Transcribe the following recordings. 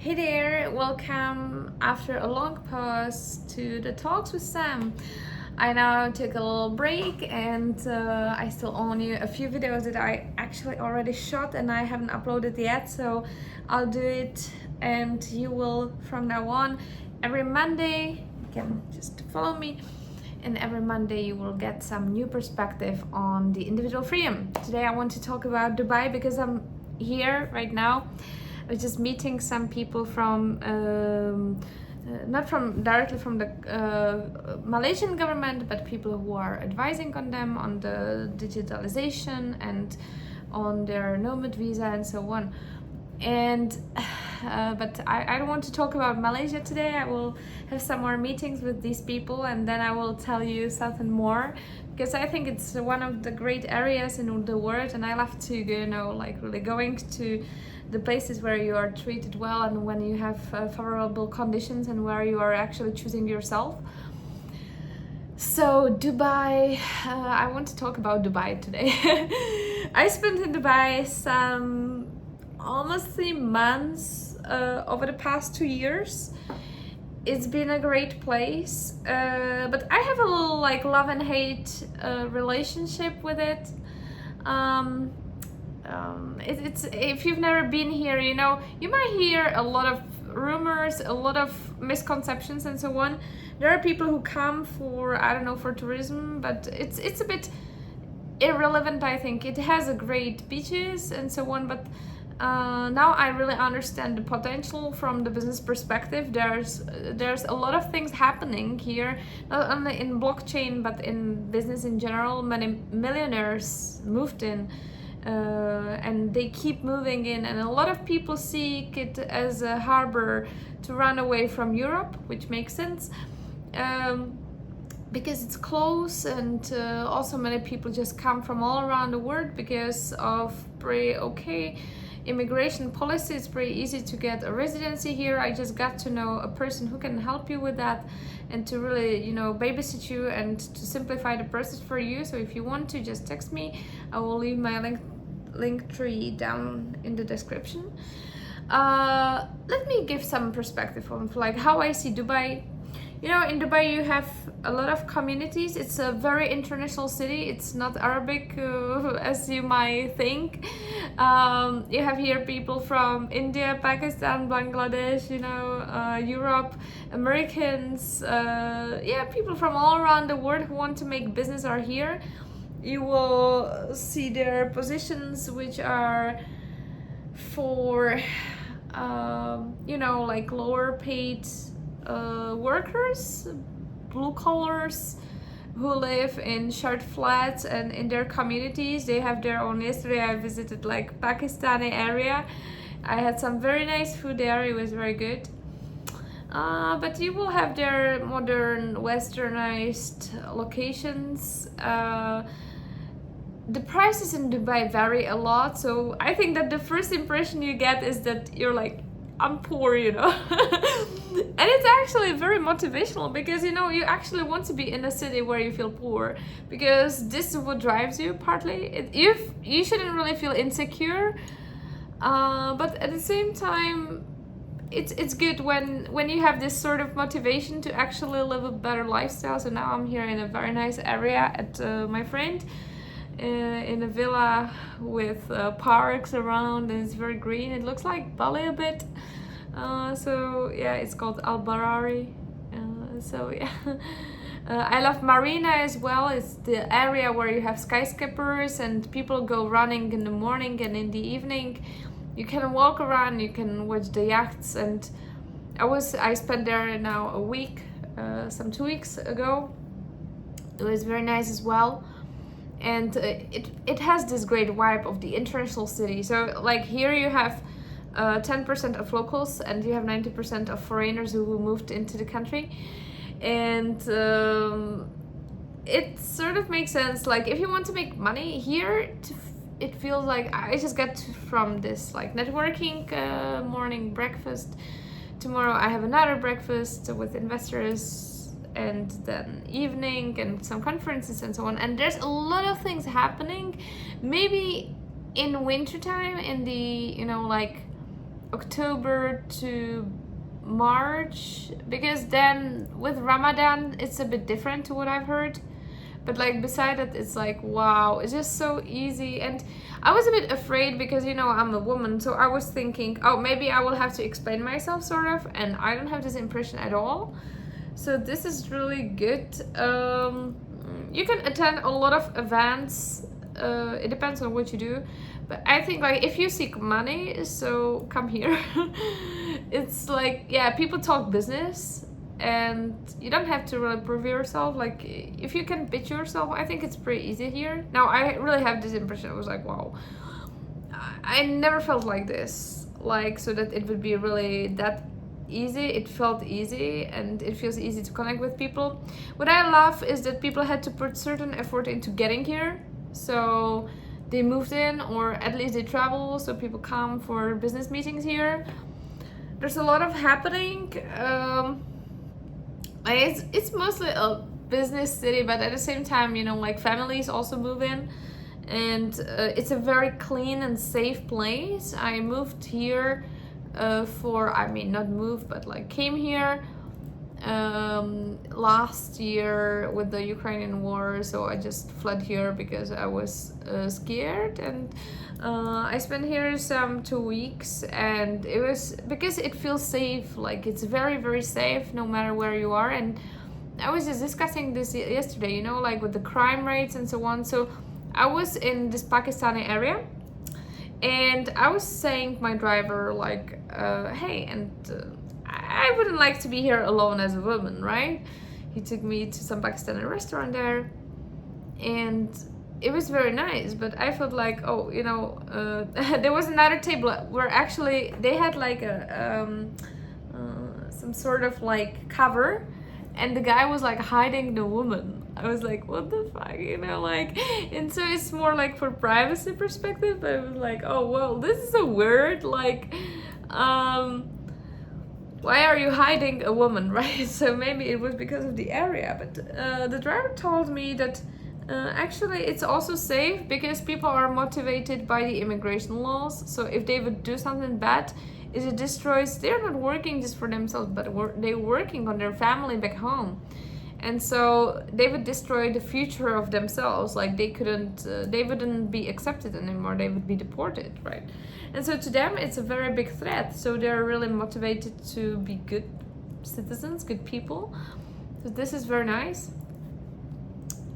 Hey there, welcome after a long pause to the Talks with Sam. I now took a little break and I still own you a few videos that I actually already shot and I haven't uploaded yet, so I'll do it and you will from now on every Monday. You can just follow me, and every Monday you will get some new perspective on the individual freedom. Today I want to talk about Dubai because I'm here right now. I was just meeting some people from not from directly from the Malaysian government, but people who are advising on them on the digitalization and on their nomad visa and so on. And but I don't want to talk about Malaysia today. I will have some more meetings with these people and then I will tell you something more, because I think it's one of the great areas in the world, and I love to really going to the places where you are treated well and when you have favorable conditions and where you are actually choosing yourself. So Dubai, I want to talk about Dubai today. I spent in Dubai some almost 3 months over the past 2 years. It's been a great place, but I have a little love and hate relationship with it. It's if you've never been here, you might hear a lot of rumors, a lot of misconceptions and so on. There are people who come for for tourism, but it's a bit irrelevant. I think it has a great beaches and so on, but now I really understand the potential from the business perspective. There's a lot of things happening here, not only in blockchain but in business in general. Many millionaires moved in, and they keep moving in, and a lot of people seek it as a harbor to run away from Europe, which makes sense. Because it's close, and also many people just come from all around the world because of pretty okay immigration policy. It's pretty easy to get a residency here. I just got to know a person who can help you with that and to really babysit you and to simplify the process for you. So if you want to, just text me. I will leave my link tree down in the description. Let me give some perspective on how I see Dubai. In Dubai you have a lot of communities. It's a very international city. It's not Arabic as you might think. You have here people from India, Pakistan, Bangladesh, Europe, Americans, people from all around the world who want to make business are here. You will see their positions, which are for lower paid workers, blue collars, who live in short flats and in their communities. They have their own. Yesterday I visited Pakistani area. I had some very nice food there. It was very good. But you will have their modern westernized locations. The prices in Dubai vary a lot, so I think that the first impression you get is that you're I'm poor, and it's actually very motivational, because you actually want to be in a city where you feel poor, because this is what drives you partly. You shouldn't really feel insecure, but at the same time it's good when you have this sort of motivation to actually live a better lifestyle. So now I'm here in a very nice area at my friend, in a villa with parks around, and it's very green. It looks like Bali a bit. It's called Al Barari. I love Marina as well. It's the area where you have skyscrapers and people go running in the morning and in the evening. You can walk around, you can watch the yachts, and I spent there now a week, some 2 weeks ago. It was very nice as well. And it has this great vibe of the international city. So here you have 10% of locals and you have 90% of foreigners who moved into the country. And it sort of makes sense. If you want to make money here, it feels like I just got from this networking morning breakfast. Tomorrow I have another breakfast with investors, and then evening and some conferences and so on. And there's a lot of things happening. Maybe in wintertime, in the October to March, because then with Ramadan it's a bit different to what I've heard. But like beside it, it's like, wow, it's just so easy. And I was a bit afraid because, you know, I'm a woman, so I was thinking, oh, maybe I will have to explain myself sort of, and I don't have this impression at all. So this is really good. You can attend a lot of events. It depends on what you do, but I think like if you seek money, so come here. It's like, yeah, people talk business and you don't have to really prove yourself. Like if you can pitch yourself, I think it's pretty easy here. Now I really have this impression. I was like, wow, I never felt like this, like so that it would be really that easy. It felt easy and it feels easy to connect with people. What I love is that people had to put certain effort into getting here. So they moved in, or at least they travel, so people come for business meetings here. There's a lot of happening. It's mostly a business city, but at the same time, you know, like families also move in, and it's a very clean and safe place. I moved here not moved, but like came here last year with the Ukrainian war, so I just fled here because I was scared, and I spent here some 2 weeks, and it was because it feels safe. Like it's very, very safe no matter where you are. And I was just discussing this yesterday, you know, like with the crime rates and so on. So I was in this Pakistani area, and I was saying to my driver like, hey, and I wouldn't like to be here alone as a woman, right? He took me to some Pakistani restaurant there, and it was very nice, but I felt like, oh, you know, there was another table where actually they had like some sort of like cover, and the guy was like hiding the woman. I was like, what the fuck, you know, like, and so it's more like for privacy perspective, but I was like, oh, well, this is a weird, like, why are you hiding a woman, right? So maybe it was because of the area, but the driver told me that actually it's also safe because people are motivated by the immigration laws. So if they would do something bad, it destroys, they're not working just for themselves, but they're working on their family back home. And so they would destroy the future of themselves. Like they wouldn't be accepted anymore. They would be deported, right? And so to them, it's a very big threat. So they're really motivated to be good citizens, good people. So this is very nice.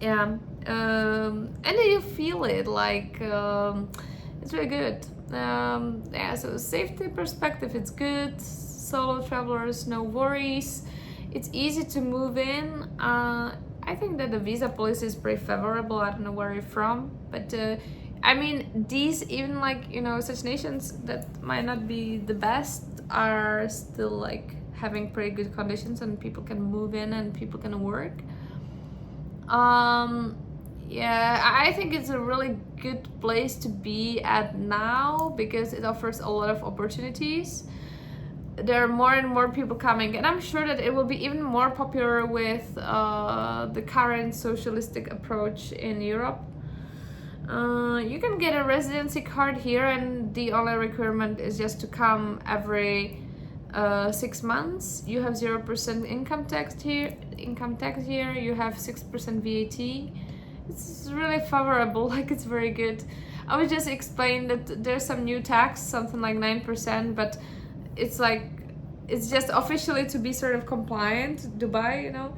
Yeah. And then you feel it, like, it's really good. Yeah, so safety perspective, it's good. Solo travelers, no worries. It's easy to move in. I think that the visa policy is pretty favorable. I don't know where you're from, but I mean, these, even like, you know, such nations that might not be the best are still like having pretty good conditions, and people can move in and people can work. Yeah, I think it's a really good place to be at now because it offers a lot of opportunities. There are more and more people coming, and I'm sure that it will be even more popular with the current socialistic approach in Europe. You can get a residency card here, and the only requirement is just to come every 6 months. You have 0% income tax here. You have 6% VAT. It's really favorable. Like, it's very good. I would just explain that there's some new tax, something like 9%, but it's like, it's just officially to be sort of compliant, Dubai, you know,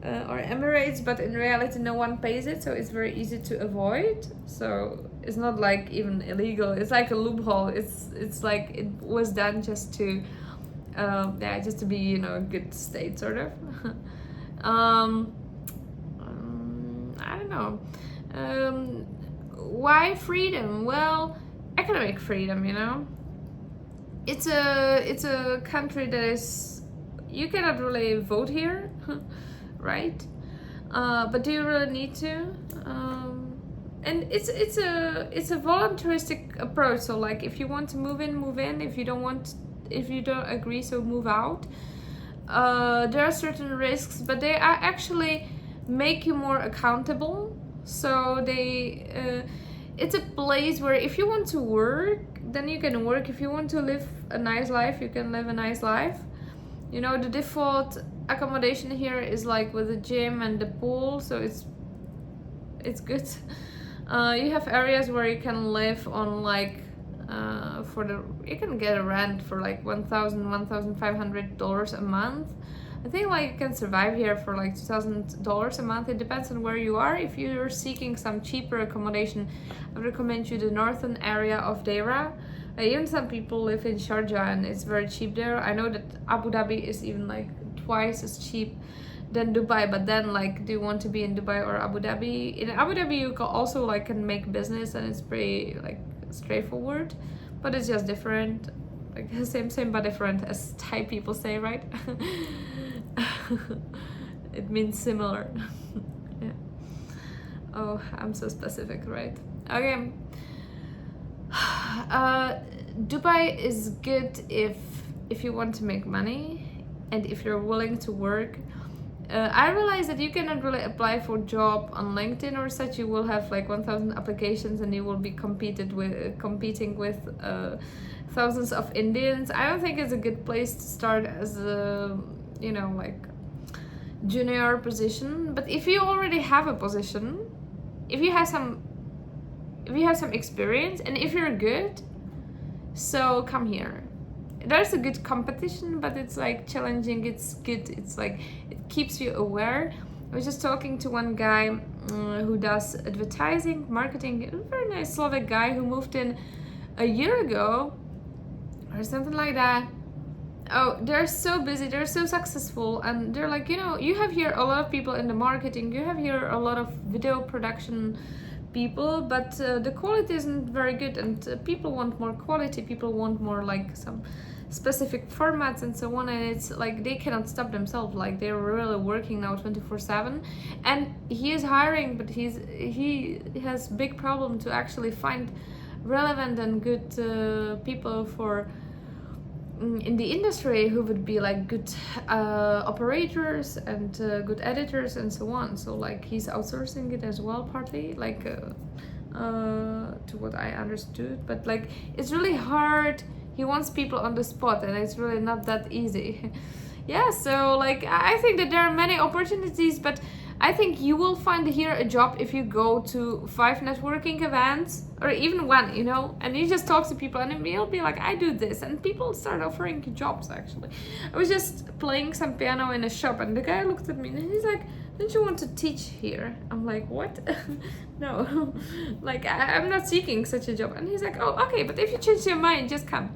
or Emirates, but in reality no one pays it, so it's very easy to avoid. So it's not like even illegal. It's like a loophole. It's like it was done just to just to be, you know, a good state sort of. I don't know. Why freedom? Well, economic freedom, you know. It's a country that is, you cannot really vote here, right? But do you really need to? And it's a voluntaristic approach. So like, if you want to move in, move in. If you don't agree, so move out. There are certain risks, but they are actually make you more accountable. So it's a place where if you want to work, then you can work. If you want to live a nice life, you can live a nice life. You know, the default accommodation here is like with the gym and the pool, so it's good. You have areas where you can live on like you can get a rent for like $1,500 a month. I think like you can survive here for like $2,000 a month. It depends on where you are. If you're seeking some cheaper accommodation, I would recommend you the northern area of Deira. Even some people live in Sharjah and it's very cheap there. I know that Abu Dhabi is even like twice as cheap than Dubai, but then like, do you want to be in Dubai or Abu Dhabi? In Abu Dhabi you can also like can make business and it's pretty like straightforward, but it's just different, like same but different, as Thai people say, right? It means similar. Yeah. Oh, I'm so specific, right? Okay. Dubai is good if you want to make money and if you're willing to work. I realize that you cannot really apply for a job on LinkedIn or such. You will have like 1,000 applications and you will be competing with thousands of Indians. I don't think it's a good place to start as a, you know, like junior position. But if you already have a position, if you have some experience and if you're good, so come here. There's a good competition, but it's like challenging. It's good. It's like it keeps you aware. I was just talking to one guy who does advertising, marketing, a very nice Slovak guy who moved in a year ago or something like that. Oh, they're so busy, they're so successful, and they're like, you know, you have here a lot of people in the marketing, you have here a lot of video production people, but the quality isn't very good, and people want more quality, people want more like some specific formats and so on, and it's like they cannot stop themselves, like they're really working now 24/7, and he is hiring, but he has big problem to actually find relevant and good people for in the industry who would be like good operators and good editors and so on. So like he's outsourcing it as well, partly, like to what I understood, but like it's really hard. He wants people on the spot and it's really not that easy. Yeah, so like I think that there are many opportunities, but I think you will find here a job if you go to 5 networking events or even one, you know, and you just talk to people and you'll be like, I do this, and people start offering you jobs. Actually, I was just playing some piano in a shop and the guy looked at me and he's like, don't you want to teach here? I'm like, what? No, like I'm not seeking such a job. And he's like, oh, okay, but if you change your mind, just come.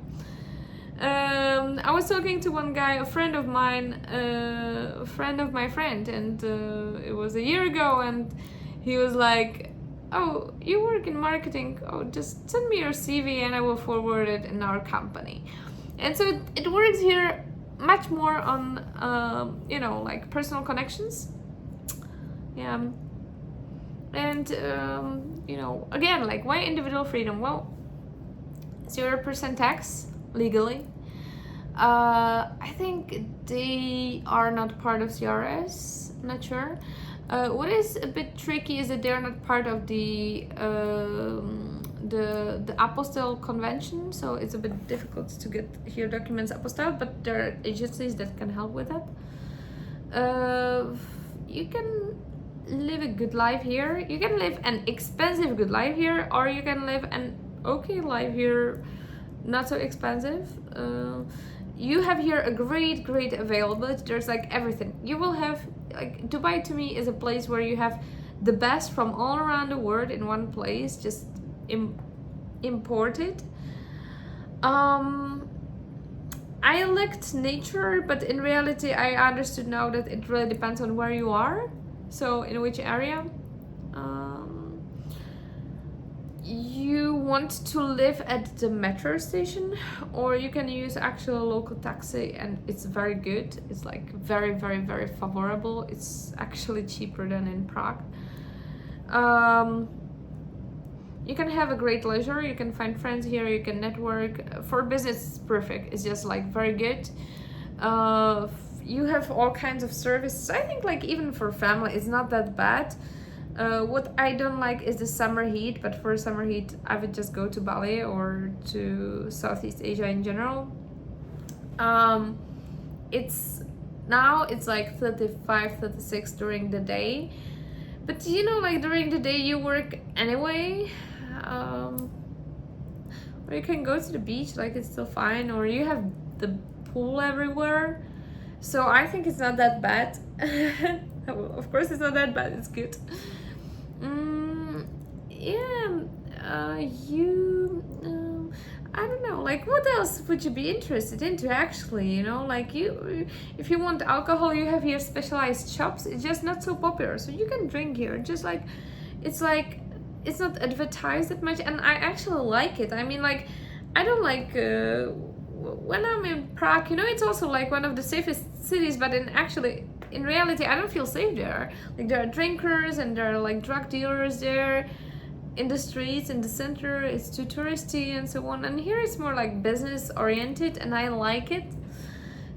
I was talking to one guy, a friend of mine, a friend of my friend, and it was a year ago, and he was like, oh, you work in marketing, oh, just send me your CV and I will forward it in our company. And so it works here much more on, you know, like personal connections. Yeah. And, you know, again, like why individual freedom? Well, 0% tax legally. I think they are not part of CRS, not sure. What is a bit tricky is that they are not part of the apostille convention, so it's a bit difficult to get here documents apostille, but there are agencies that can help with that. You can live a good life here. You can live an expensive good life here, or you can live an okay life here, not so expensive. You have here a great availability. There's like everything. You will have, like, Dubai to me is a place where you have the best from all around the world in one place, just imported. I liked nature, but in reality I understood now that it really depends on where you are, so in which area. You want to live at the metro station, or you can use actual local taxi, and it's very good. It's like very favorable. It's actually cheaper than in Prague. You can have a great leisure, you can find friends here, you can network. For business it's perfect, it's just like very good. You have all kinds of services. I think like even for family it's not that bad. What I don't like is the summer heat, but for summer heat I would just go to Bali or to Southeast Asia in general. It's now it's like 35, 36 during the day, but you know, like during the day you work anyway. Or you can go to the beach, like it's still fine, or you have the pool everywhere. So I think it's not that bad. Well, of course it's not that bad, it's good. Yeah, I don't know, like what else would you be interested into actually, you know, like if you want alcohol, you have here specialized shops. It's just not so popular, so you can drink here, just like it's not advertised that much, and I actually like it. I mean, like, I don't like when I'm in Prague, you know, it's also like one of the safest cities, but in reality I don't feel safe there. Like there are drinkers and there are like drug dealers there in the streets, in the center. It's too touristy and so on, and here it's more like business oriented, and I like it.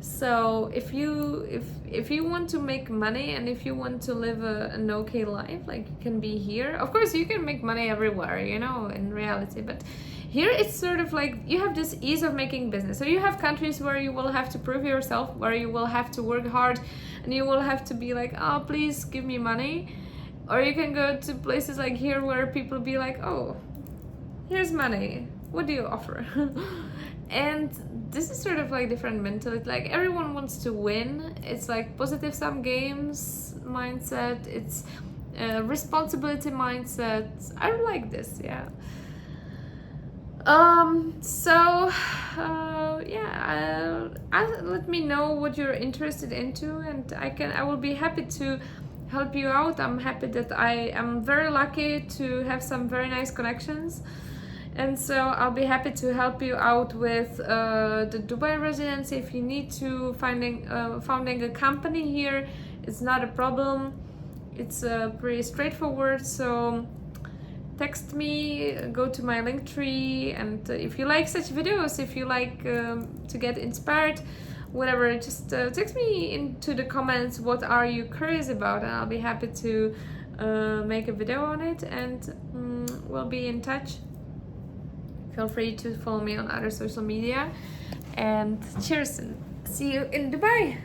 So if you want to make money and if you want to live an okay life, like you can be here. Of course you can make money everywhere, you know, in reality, but here it's sort of like you have this ease of making business. So you have countries where you will have to prove yourself, where you will have to work hard, and you will have to be like, oh, please give me money. Or you can go to places like here where people be like, oh, here's money, what do you offer? And this is sort of like different mentality, like everyone wants to win. It's like positive sum games mindset, it's responsibility mindset. I like this, yeah. Let me know what you're interested into, and I will be happy to help you out. I'm happy that I am very lucky to have some very nice connections, and so I'll be happy to help you out with the Dubai residency. If you need to founding a company here, it's not a problem. It's pretty straightforward. So text me, go to my link tree, and if you like such videos, if you like to get inspired, whatever, just text me into the comments what are you curious about, and I'll be happy to make a video on it, and we'll be in touch. Feel free to follow me on other social media, and cheers, and see you in Dubai.